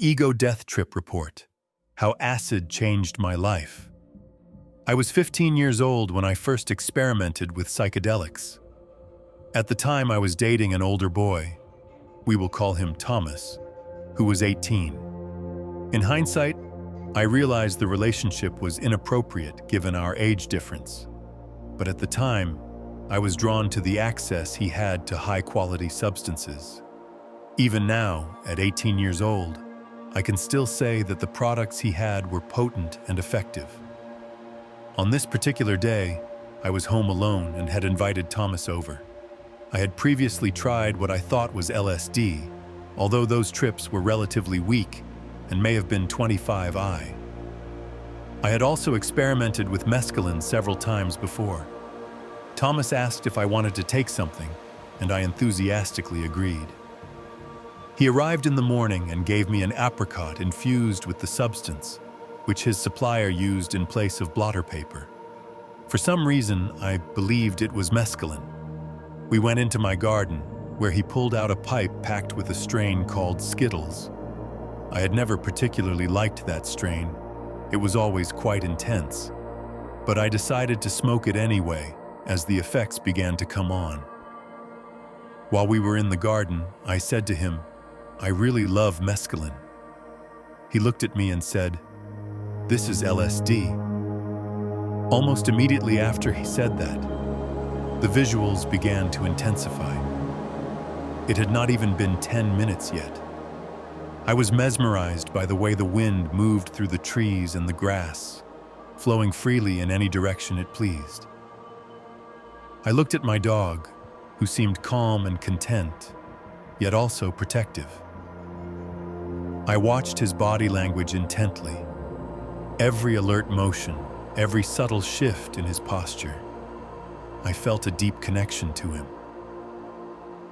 ego death trip report. How acid changed my life. I was 15 years old when I first experimented with psychedelics. At the time, I was dating an older boy. We will call him Thomas, who was 18. In hindsight, I realized the relationship was inappropriate given our age difference. But at the time, I was drawn to the access he had to high-quality substances. Even now, at 18 years old, I can still say that the products he had were potent and effective. On this particular day, I was home alone and had invited Thomas over. I had previously tried what I thought was LSD, although those trips were relatively weak and may have been 25I. I had also experimented with mescaline several times before. Thomas asked if I wanted to take something, and I enthusiastically agreed. He arrived in the morning and gave me an apricot infused with the substance, which his supplier used in place of blotter paper. For some reason, I believed it was mescaline. We went into my garden, where he pulled out a pipe packed with a strain called Skittles. I had never particularly liked that strain. It was always quite intense. But I decided to smoke it anyway, as the effects began to come on. While we were in the garden, I said to him, "I really love mescaline." He looked at me and said, "This is LSD." Almost immediately after he said that, the visuals began to intensify. It had not even been 10 minutes yet. I was mesmerized by the way the wind moved through the trees and the grass, flowing freely in any direction it pleased. I looked at my dog, who seemed calm and content, yet also protective. I watched his body language intently, every alert motion, every subtle shift in his posture. I felt a deep connection to him.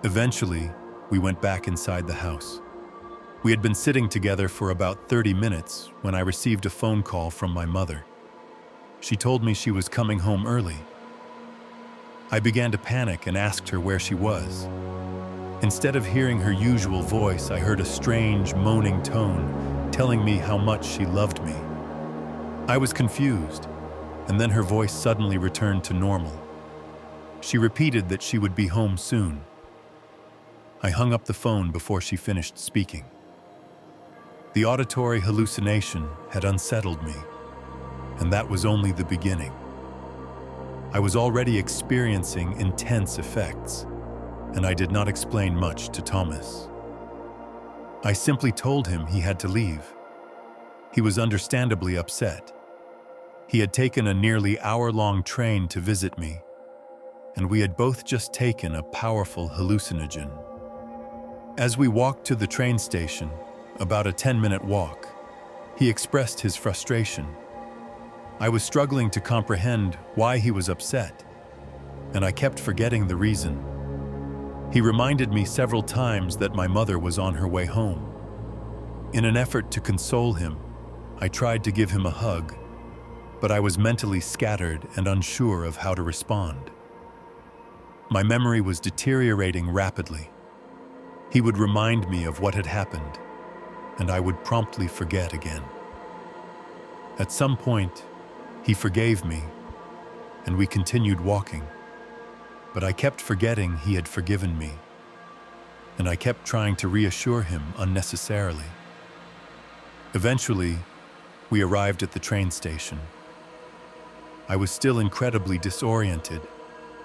Eventually, we went back inside the house. We had been sitting together for about 30 minutes when I received a phone call from my mother. She told me she was coming home early. I began to panic and asked her where she was. Instead of hearing her usual voice, I heard a strange, moaning tone telling me how much she loved me. I was confused, and then her voice suddenly returned to normal. She repeated that she would be home soon. I hung up the phone before she finished speaking. The auditory hallucination had unsettled me, and that was only the beginning. I was already experiencing intense effects, and I did not explain much to Thomas. I simply told him he had to leave. He was understandably upset. He had taken a nearly hour-long train to visit me, and we had both just taken a powerful hallucinogen. As we walked to the train station, about a 10-minute walk, he expressed his frustration. I was struggling to comprehend why he was upset, and I kept forgetting the reason. He reminded me several times that my mother was on her way home. In an effort to console him, I tried to give him a hug, but I was mentally scattered and unsure of how to respond. My memory was deteriorating rapidly. He would remind me of what had happened, and I would promptly forget again. At some point, he forgave me, and we continued walking. But I kept forgetting he had forgiven me, and I kept trying to reassure him unnecessarily. Eventually, we arrived at the train station. I was still incredibly disoriented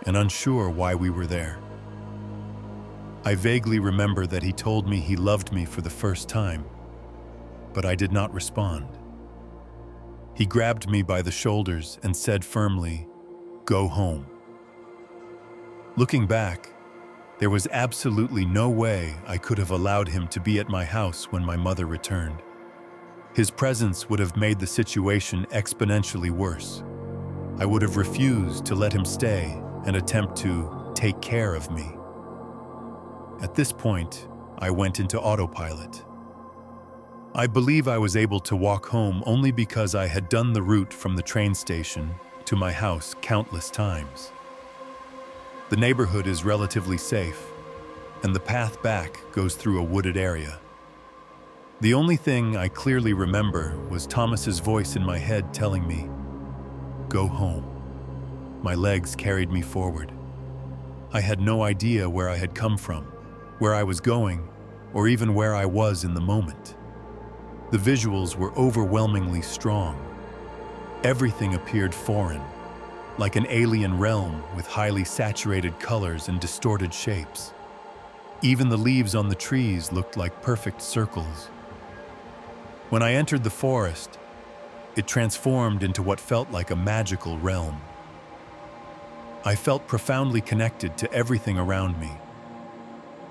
and unsure why we were there. I vaguely remember that he told me he loved me for the first time, but I did not respond. He grabbed me by the shoulders and said firmly, "Go home." Looking back, there was absolutely no way I could have allowed him to be at my house when my mother returned. His presence would have made the situation exponentially worse. I would have refused to let him stay and attempt to take care of me. At this point, I went into autopilot. I believe I was able to walk home only because I had done the route from the train station to my house countless times. The neighborhood is relatively safe, and the path back goes through a wooded area. The only thing I clearly remember was Thomas's voice in my head telling me, "Go home." My legs carried me forward. I had no idea where I had come from, where I was going, or even where I was in the moment. The visuals were overwhelmingly strong. Everything appeared foreign, like an alien realm with highly saturated colors and distorted shapes. Even the leaves on the trees looked like perfect circles. When I entered the forest, it transformed into what felt like a magical realm. I felt profoundly connected to everything around me.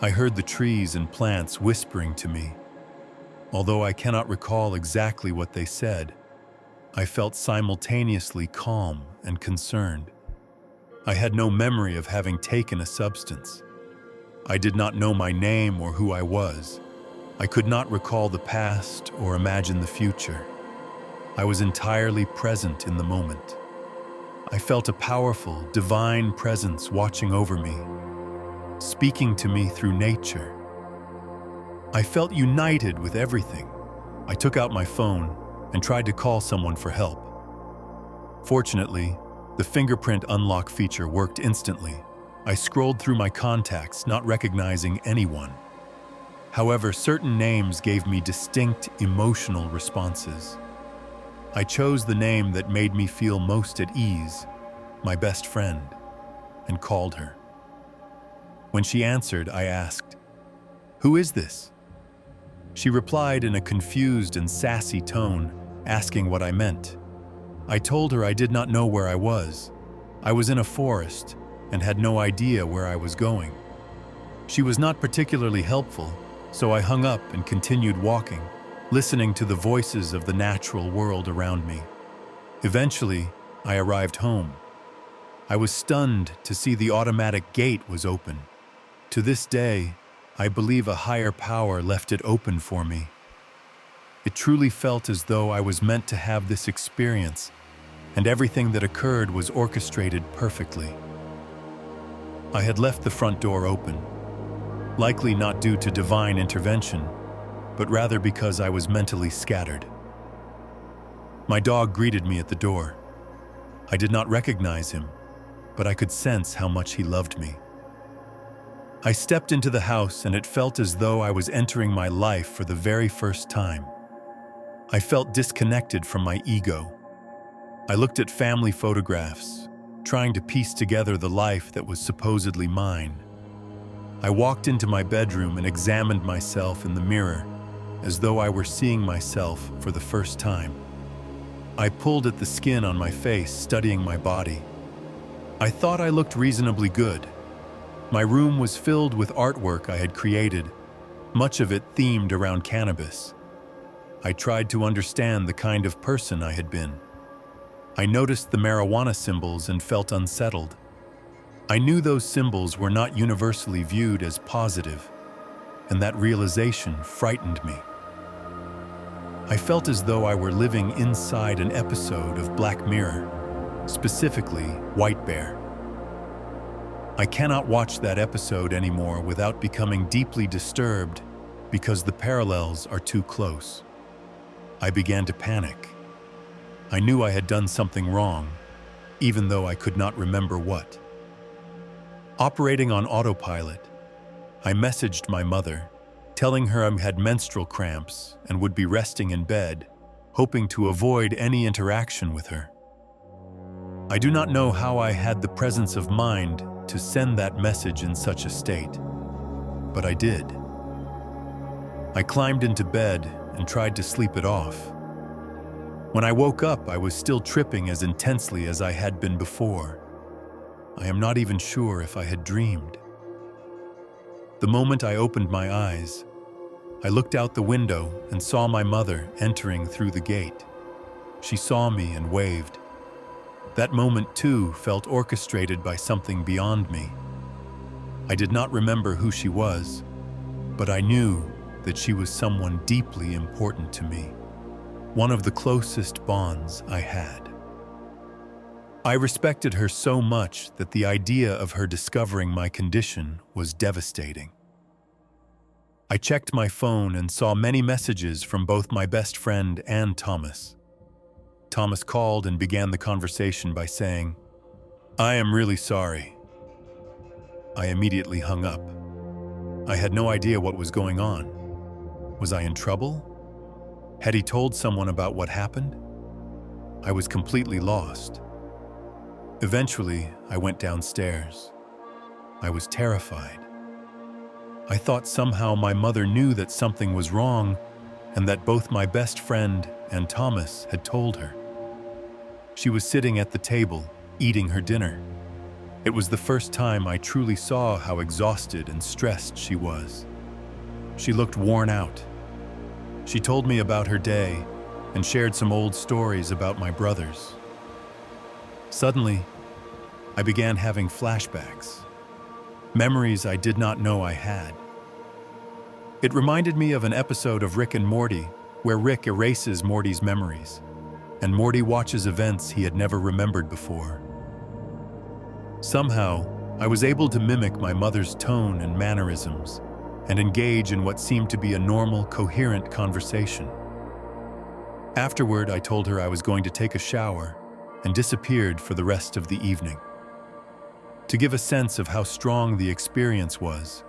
I heard the trees and plants whispering to me. Although I cannot recall exactly what they said, I felt simultaneously calm and concerned. I had no memory of having taken a substance. I did not know my name or who I was. I could not recall the past or imagine the future. I was entirely present in the moment. I felt a powerful, divine presence watching over me, speaking to me through nature. I felt united with everything. I took out my phone and tried to call someone for help. Fortunately, the fingerprint unlock feature worked instantly. I scrolled through my contacts, not recognizing anyone. However, certain names gave me distinct emotional responses. I chose the name that made me feel most at ease, my best friend, and called her. When she answered, I asked, "Who is this?" She replied in a confused and sassy tone, asking what I meant. I told her I did not know where I was. I was in a forest and had no idea where I was going. She was not particularly helpful, so I hung up and continued walking, listening to the voices of the natural world around me. Eventually, I arrived home. I was stunned to see the automatic gate was open. To this day, I believe a higher power left it open for me. It truly felt as though I was meant to have this experience, and everything that occurred was orchestrated perfectly. I had left the front door open, likely not due to divine intervention, but rather because I was mentally scattered. My dog greeted me at the door. I did not recognize him, but I could sense how much he loved me. I stepped into the house and it felt as though I was entering my life for the very first time. I felt disconnected from my ego. I looked at family photographs, trying to piece together the life that was supposedly mine. I walked into my bedroom and examined myself in the mirror, as though I were seeing myself for the first time. I pulled at the skin on my face, studying my body. I thought I looked reasonably good. My room was filled with artwork I had created, much of it themed around cannabis. I tried to understand the kind of person I had been. I noticed the marijuana symbols and felt unsettled. I knew those symbols were not universally viewed as positive, and that realization frightened me. I felt as though I were living inside an episode of Black Mirror, specifically White Bear. I cannot watch that episode anymore without becoming deeply disturbed because the parallels are too close. I began to panic. I knew I had done something wrong, even though I could not remember what. Operating on autopilot, I messaged my mother, telling her I had menstrual cramps and would be resting in bed, hoping to avoid any interaction with her. I do not know how I had the presence of mind to send that message in such a state, but I did. I climbed into bed and tried to sleep it off. When I woke up, I was still tripping as intensely as I had been before. I am not even sure if I had dreamed. The moment I opened my eyes, I looked out the window and saw my mother entering through the gate. She saw me and waved. That moment, too, felt orchestrated by something beyond me. I did not remember who she was, but I knew that she was someone deeply important to me, one of the closest bonds I had. I respected her so much that the idea of her discovering my condition was devastating. I checked my phone and saw many messages from both my best friend and Thomas. Thomas called and began the conversation by saying, "I am really sorry." I immediately hung up. I had no idea what was going on. Was I in trouble? Had he told someone about what happened? I was completely lost. Eventually, I went downstairs. I was terrified. I thought somehow my mother knew that something was wrong and that both my best friend and Thomas had told her. She was sitting at the table, eating her dinner. It was the first time I truly saw how exhausted and stressed she was. She looked worn out. She told me about her day and shared some old stories about my brothers. Suddenly, I began having flashbacks, memories I did not know I had. It reminded me of an episode of Rick and Morty where Rick erases Morty's memories, and Morty watches events he had never remembered before. Somehow, I was able to mimic my mother's tone and mannerisms and engage in what seemed to be a normal, coherent conversation. Afterward, I told her I was going to take a shower and disappeared for the rest of the evening. To give a sense of how strong the experience was,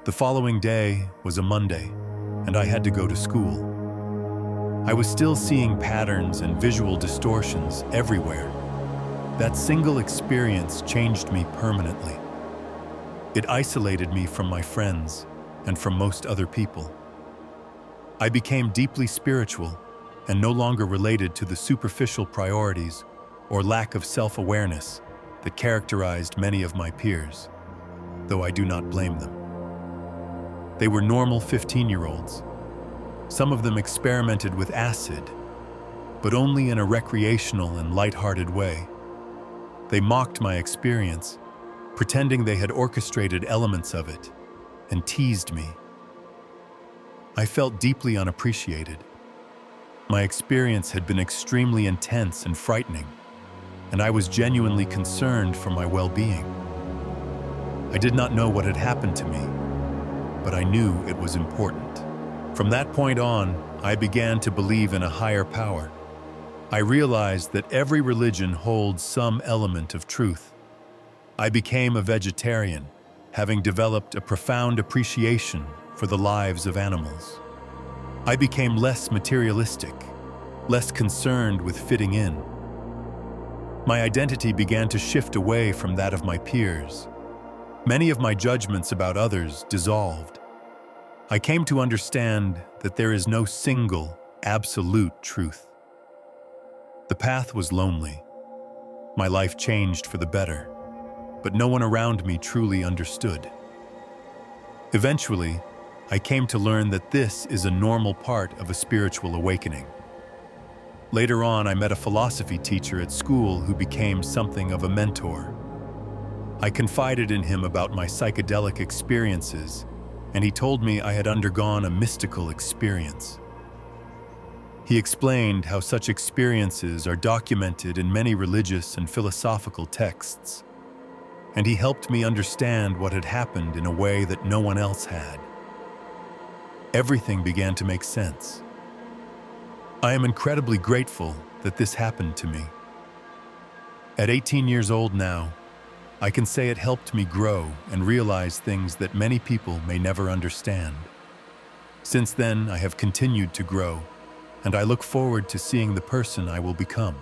the following day was a Monday, and I had to go to school. I was still seeing patterns and visual distortions everywhere. That single experience changed me permanently. It isolated me from my friends and from most other people. I became deeply spiritual and no longer related to the superficial priorities or lack of self-awareness that characterized many of my peers, though I do not blame them. They were normal 15-year-olds. Some of them experimented with acid, but only in a recreational and lighthearted way. They mocked my experience, pretending they had orchestrated elements of it, and teased me. I felt deeply unappreciated. My experience had been extremely intense and frightening, and I was genuinely concerned for my well-being. I did not know what had happened to me, but I knew it was important. From that point on, I began to believe in a higher power. I realized that every religion holds some element of truth. I became a vegetarian, having developed a profound appreciation for the lives of animals. I became less materialistic, less concerned with fitting in. My identity began to shift away from that of my peers. Many of my judgments about others dissolved. I came to understand that there is no single, absolute truth. The path was lonely. My life changed for the better, but no one around me truly understood. Eventually, I came to learn that this is a normal part of a spiritual awakening. Later on, I met a philosophy teacher at school who became something of a mentor. I confided in him about my psychedelic experiences, and he told me I had undergone a mystical experience. He explained how such experiences are documented in many religious and philosophical texts, and he helped me understand what had happened in a way that no one else had. Everything began to make sense. I am incredibly grateful that this happened to me. At 18 years old now, I can say it helped me grow and realize things that many people may never understand. Since then, I have continued to grow, and I look forward to seeing the person I will become.